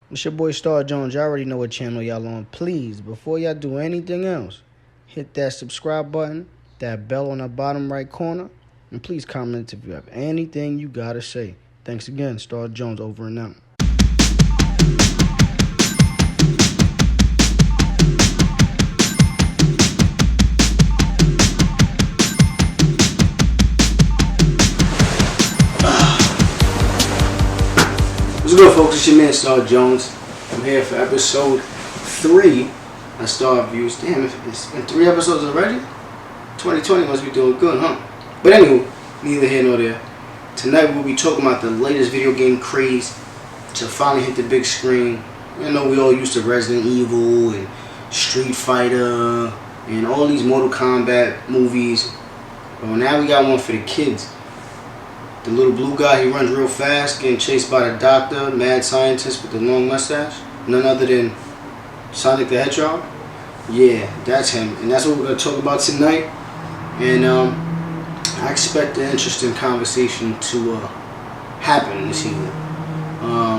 It's your boy Star Jones. Y'all already know what channel y'all on. Please, before y'all do anything else, hit that subscribe button, that bell on the bottom right corner, and please comment if you have anything you gotta say. Thanks again, Star Jones over and out. What's good, folks? It's your man Star Jones. I'm here for episode 3 of Star Views. Damn, it's been 3 episodes already? 2020 must be doing good, huh? But anywho, neither here nor there. Tonight we'll be talking about the latest video game craze to finally hit the big screen. You know, we all used to Resident Evil and Street Fighter and all these Mortal Kombat movies. But now we got one for the kids. The little blue guy, he runs real fast, getting chased by the doctor, mad scientist with the long mustache. None other than Sonic the Hedgehog. Yeah, that's him. And that's what we're going to talk about tonight. And I expect an interesting conversation to happen this evening.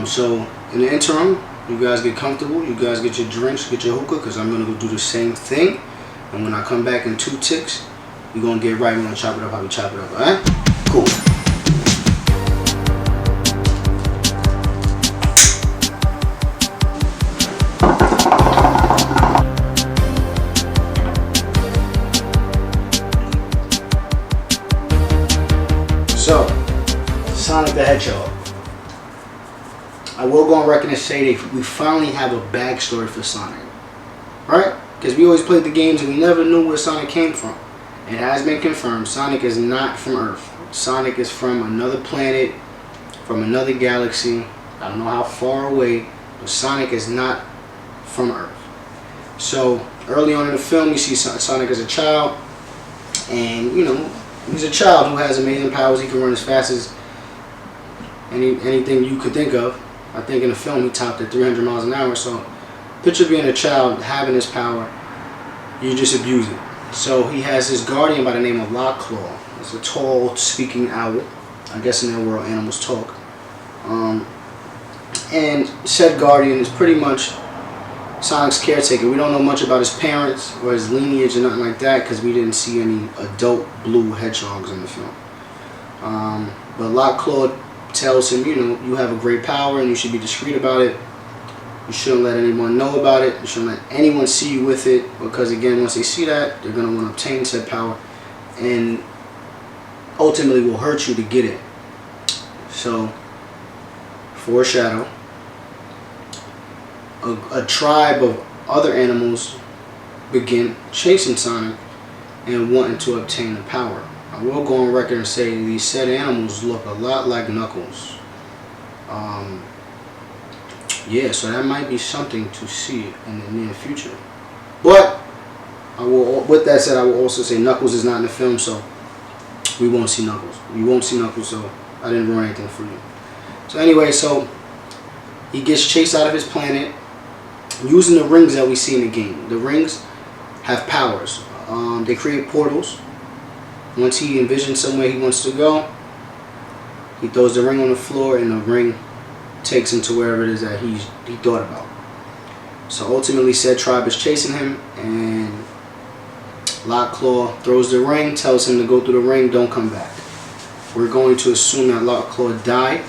So, in the interim, you guys get comfortable. You guys get your drinks, get your hookah, because I'm going to go do the same thing. And when I come back in 2 ticks, we're going to get right. We're going to chop it up how we chop it up. Alright? Cool. So, Sonic the Hedgehog. I will go on record and say that we finally have a backstory for Sonic. Right? Because we always played the games and we never knew where Sonic came from. It has been confirmed. Sonic is not from Earth. Sonic is from another planet, from another galaxy. I don't know how far away, but Sonic is not from Earth. So, early on in the film, you see Sonic as a child. And, you know, he's a child who has amazing powers. He can run as fast as anything you could think of. I think in the film he topped at 300 miles an hour. So picture being a child having this power, you just abuse it. So he has his guardian by the name of Lockclaw. It's a tall speaking owl. I guess in their world animals talk. And said guardian is pretty much Sonic's caretaker. We don't know much about his parents or his lineage or nothing like that because we didn't see any adult blue hedgehogs in the film. But Lockclaw tells him, you know, you have a great power and you should be discreet about it. You shouldn't let anyone know about it. You shouldn't let anyone see you with it because, again, once they see that, they're going to want to obtain said power and ultimately will hurt you to get it. So, foreshadow. A tribe of other animals begin chasing Sonic and wanting to obtain the power. I will go on record and say these said animals look a lot like Knuckles. Yeah, so that might be something to see in the near future. But I will, with that said, I will also say Knuckles is not in the film, so we won't see Knuckles. You won't see Knuckles, so I didn't ruin anything for you. So anyway, so he gets chased out of his planet using the rings that we see in the game. The rings have powers. They create portals. Once he envisions somewhere he wants to go, he throws the ring on the floor and the ring takes him to wherever it is that he thought about. So ultimately said tribe is chasing him and Lockclaw throws the ring, tells him to go through the ring, don't come back. We're going to assume that Lockclaw died,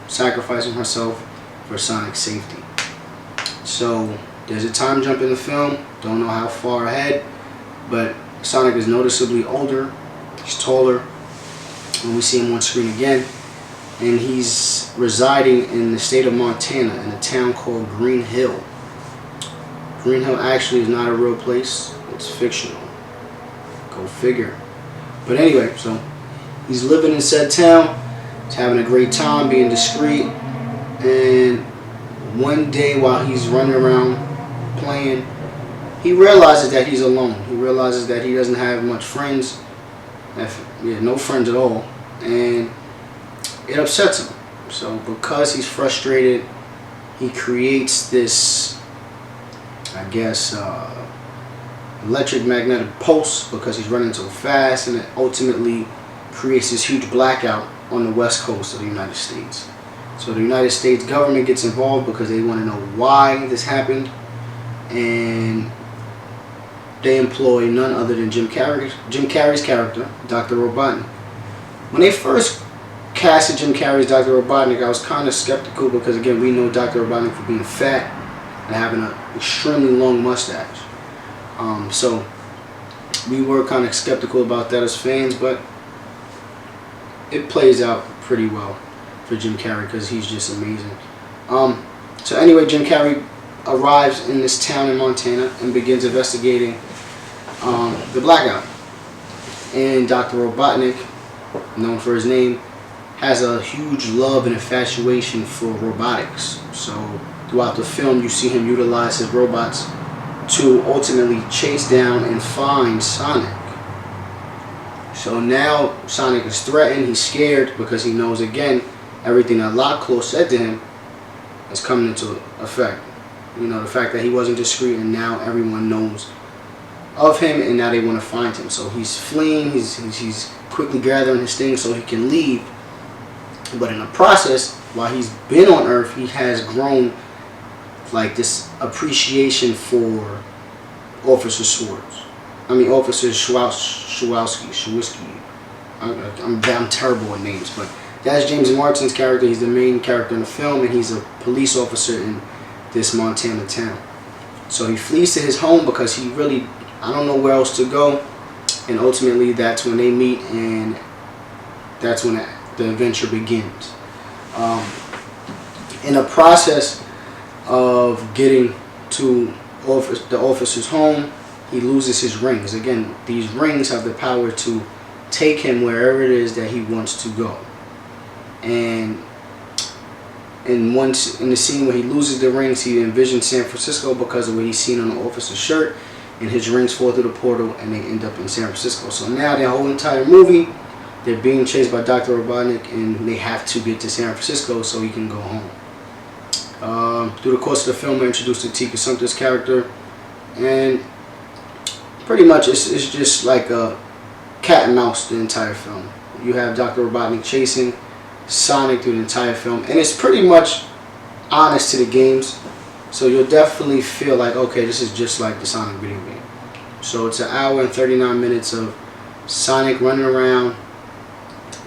sacrificing herself for Sonic's safety. So there's a time jump in the film, don't know how far ahead, but Sonic is noticeably older, he's taller, when we see him on screen again, and he's residing in the state of Montana in a town called Green Hill. Green Hill actually is not a real place, it's fictional. Go figure. But anyway, so he's living in said town, he's having a great time, being discreet, and one day while he's running around playing, he realizes that he's alone. He realizes that he doesn't have much friends, no friends at all, and it upsets him. So because he's frustrated, he creates this, I guess, electric magnetic pulse because he's running so fast, and it ultimately creates this huge blackout on the west coast of the United States. So the United States government gets involved because they want to know why this happened, and they employ none other than Jim Carrey's character, Dr. Robotnik. When they first casted Jim Carrey's Dr. Robotnik, I was kind of skeptical because, again, we know Dr. Robotnik for being fat and having an extremely long mustache. So we were kind of skeptical about that as fans, but it plays out pretty well for Jim Carrey because he's just amazing. So anyway, Jim Carrey arrives in this town in Montana and begins investigating the blackout. And Dr. Robotnik, known for his name, has a huge love and infatuation for robotics. So throughout the film, you see him utilize his robots to ultimately chase down and find Sonic. So now Sonic is threatened, he's scared because he knows, again, everything that Lockjaw said to him is coming into effect. You know, the fact that he wasn't discreet and now everyone knows of him and now they want to find him. So he's fleeing, he's quickly gathering his things so he can leave. But in the process, while he's been on Earth, he has grown like this appreciation for Officer Schwowski. I'm terrible at names, but that's James Martin's character. He's the main character in the film, and he's a police officer in this Montana town. So he flees to his home because he really, I don't know where else to go, and ultimately that's when they meet, and that's when the adventure begins. In the process of getting to the officer's home, he loses his rings. Again, these rings have the power to take him wherever it is that he wants to go. And once in the scene where he loses the rings, he envisions San Francisco because of what he's seen on the officer's shirt, and his rings fall through the portal and they end up in San Francisco. So now the whole entire movie, they're being chased by Dr. Robotnik, and they have to get to San Francisco so he can go home. Through the course of the film, we're introduced to Tika Sumpter's character, and pretty much it's just like a cat and mouse the entire film. You have Dr. Robotnik chasing Sonic through the entire film, and it's pretty much honest to the games, so you'll definitely feel like, okay, this is just like the Sonic video game. So it's an hour and 39 minutes of Sonic running around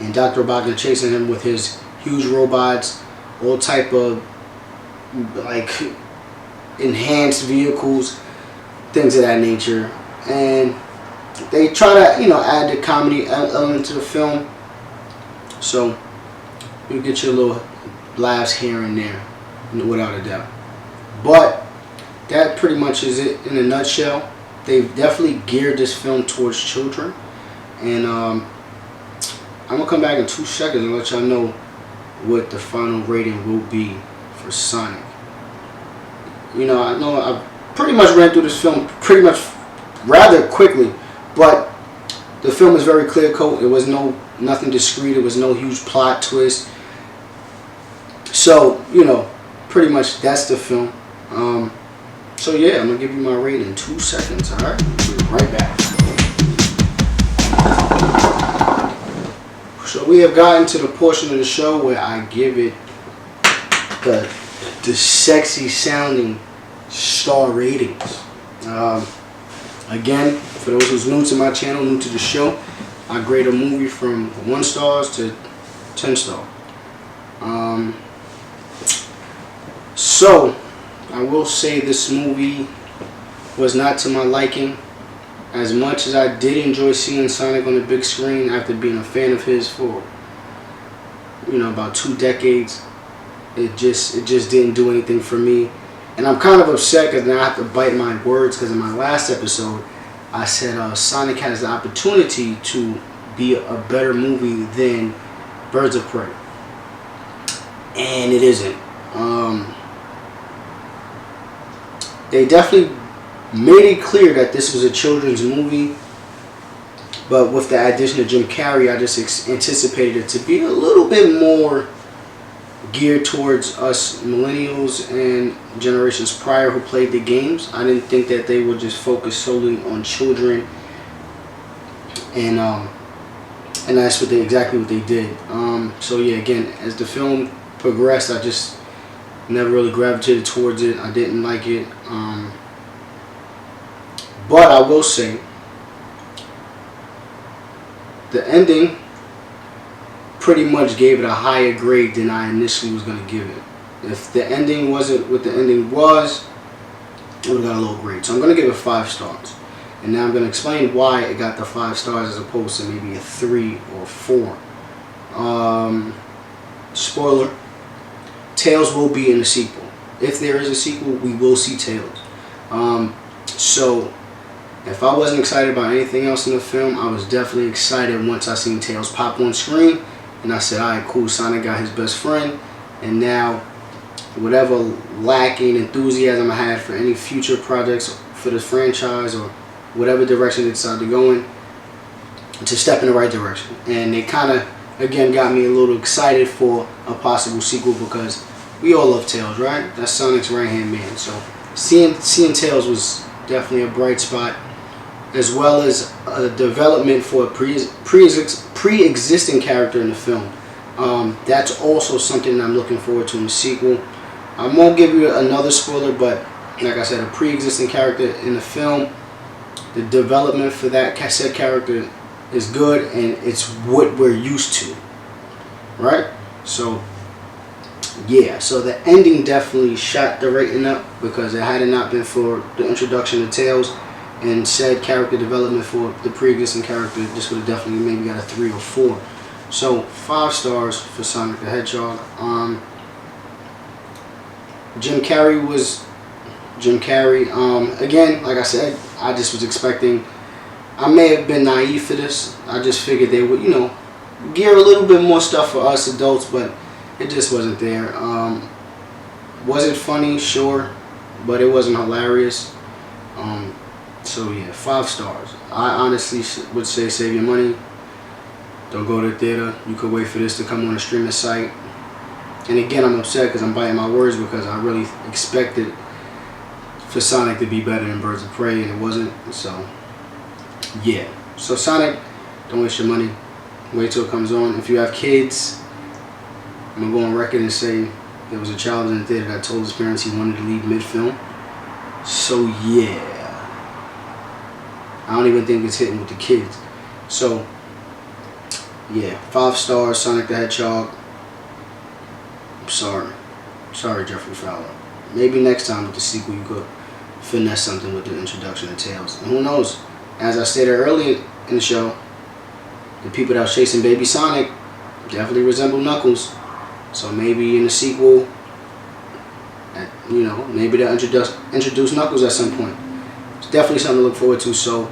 and Dr. Robotnik chasing him with his huge robots, all type of like enhanced vehicles, things of that nature. And they try to, you know, add the comedy element to the film, so you get your little laughs here and there, without a doubt. But that pretty much is it in a nutshell. They've definitely geared this film towards children, and I'm gonna come back in 2 seconds and let y'all know what the final rating will be for Sonic. You know, I know I pretty much ran through this film pretty much rather quickly, but the film is very clear cut. It was nothing discreet. It was no huge plot twist. So, you know, pretty much that's the film. So yeah, I'm gonna give you my rating in 2 seconds. All right, we'll be right back. So we have gotten to the portion of the show where I give it the sexy sounding star ratings. Again, for those who's new to my channel, new to the show, I grade a movie from 1 star to 10 star. So I will say this movie was not to my liking. As much as I did enjoy seeing Sonic on the big screen after being a fan of his for, you know, about 2 decades, it just didn't do anything for me. And I'm kind of upset because now I have to bite my words, because in my last episode I said Sonic has the opportunity to be a better movie than Birds of Prey, and it isn't. They definitely made it clear that this was a children's movie, but with the addition of Jim Carrey, I just anticipated it to be a little bit more geared towards us millennials and generations prior who played the games. I didn't think that they would just focus solely on children, and that's exactly what they did. So yeah, again, as the film progressed, I just never really gravitated towards it. I didn't like it. But I will say, the ending pretty much gave it a higher grade than I initially was going to give it. If the ending wasn't what the ending was, it would have got a low grade. So I'm going to give it 5 stars. And now I'm going to explain why it got the 5 stars as opposed to maybe a 3 or 4. Spoiler, Tails will be in the sequel. If there is a sequel, we will see Tails. So if I wasn't excited about anything else in the film, I was definitely excited once I seen Tails pop on screen. And I said, alright, cool, Sonic got his best friend. And now, whatever lacking enthusiasm I had for any future projects for this franchise or whatever direction they decide to go in, to step in the right direction. And they kind of, again, got me a little excited for a possible sequel because we all love Tails, right? That's Sonic's right-hand man. So seeing Tails was definitely a bright spot, as well as a development for a pre-existing character in the film. That's also something that I'm looking forward to in the sequel. I won't give you another spoiler, but like I said, a pre-existing character in the film, the development for that said character is good, and it's what we're used to, right? So yeah, so the ending definitely shot the rating up, because it had it not been for the introduction of Tails and said character development for the pre-existing character, this would have definitely maybe got a 3 or 4. So 5 stars for Sonic the Hedgehog. Jim Carrey was Jim Carrey. Again, like I said, I just was expecting, I may have been naive for this. I just figured they would, gear a little bit more stuff for us adults, but it just wasn't there. Was it funny? Sure, but it wasn't hilarious. So yeah, 5 stars. I honestly would say save your money. Don't go to the theater. You could wait for this to come on a streaming site. And again, I'm upset because I'm biting my words, because I really expected for Sonic to be better than Birds of Prey, and it wasn't. So yeah. So Sonic, don't waste your money. Wait till it comes on. If you have kids, I'm going to go on record and say there was a child in the theater that told his parents he wanted to leave mid-film. So yeah. I don't even think it's hitting with the kids. So yeah, 5 stars, Sonic the Hedgehog. I'm sorry. Sorry, Jeffrey Fowler. Maybe next time with the sequel you could finesse something with the introduction of Tails. And who knows? As I stated earlier in the show, the people that was chasing Baby Sonic definitely resemble Knuckles. So maybe in the sequel, maybe they'll introduce Knuckles at some point. It's definitely something to look forward to. So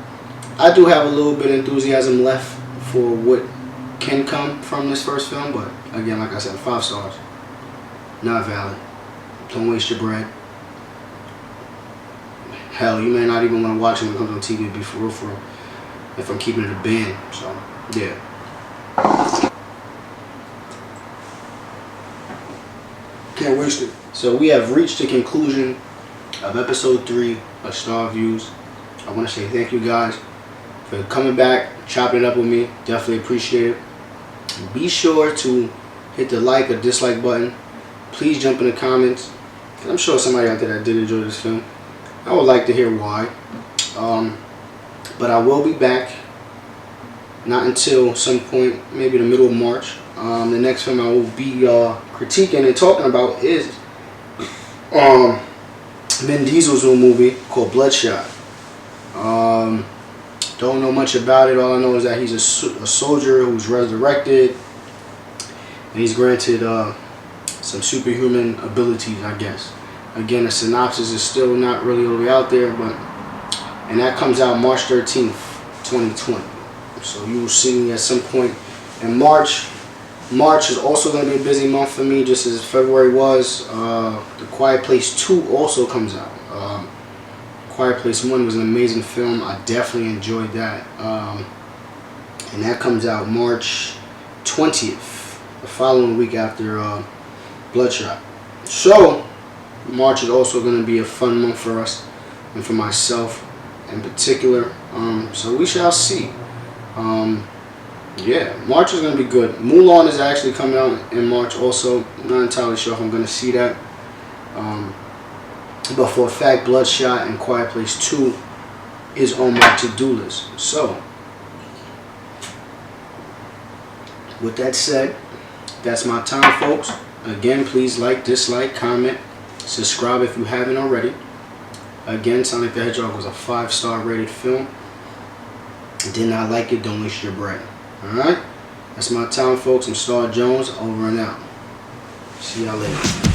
I do have a little bit of enthusiasm left for what can come from this first film, but again, like I said, 5 stars. Not valid. Don't waste your bread. Hell, you may not even want to watch it when it comes on TV, be for real, if I'm keeping it a band. So yeah. Can't waste it. So we have reached the conclusion of episode 3 of Star Views. I want to say thank you guys for coming back, chopping it up with me. Definitely appreciate it. Be sure to hit the like or dislike button. Please jump in the comments, because I'm sure somebody out there that did enjoy this film. I would like to hear why. But I will be back, not until some point, maybe the middle of March. The next film I will be critiquing and talking about is Vin Diesel's new movie called Bloodshot. Don't know much about it. All I know is that he's a soldier who's resurrected, and he's granted some superhuman abilities, I guess. Again, the synopsis is still not really all the way out there, and that comes out March 13th, 2020. So you will see me at some point in March. March is also going to be a busy month for me, just as February was. The Quiet Place 2 also comes out. Quiet Place 1 was an amazing film. I definitely enjoyed that. And that comes out March 20th, the following week after Bloodshot. So March is also going to be a fun month for us, and for myself in particular. So we shall see. Yeah, March is going to be good. Mulan is actually coming out in March also. Not entirely sure if I'm going to see that. But for a fact, Bloodshot and Quiet Place 2 is on my to-do list. So, with that said, that's my time, folks. Again, please like, dislike, comment, subscribe if you haven't already. Again, Sonic the Hedgehog was a 5-star rated film. Did not like it, don't waste your bread. Alright? That's my time, folks. I'm Star Jonez, over and out. See y'all later.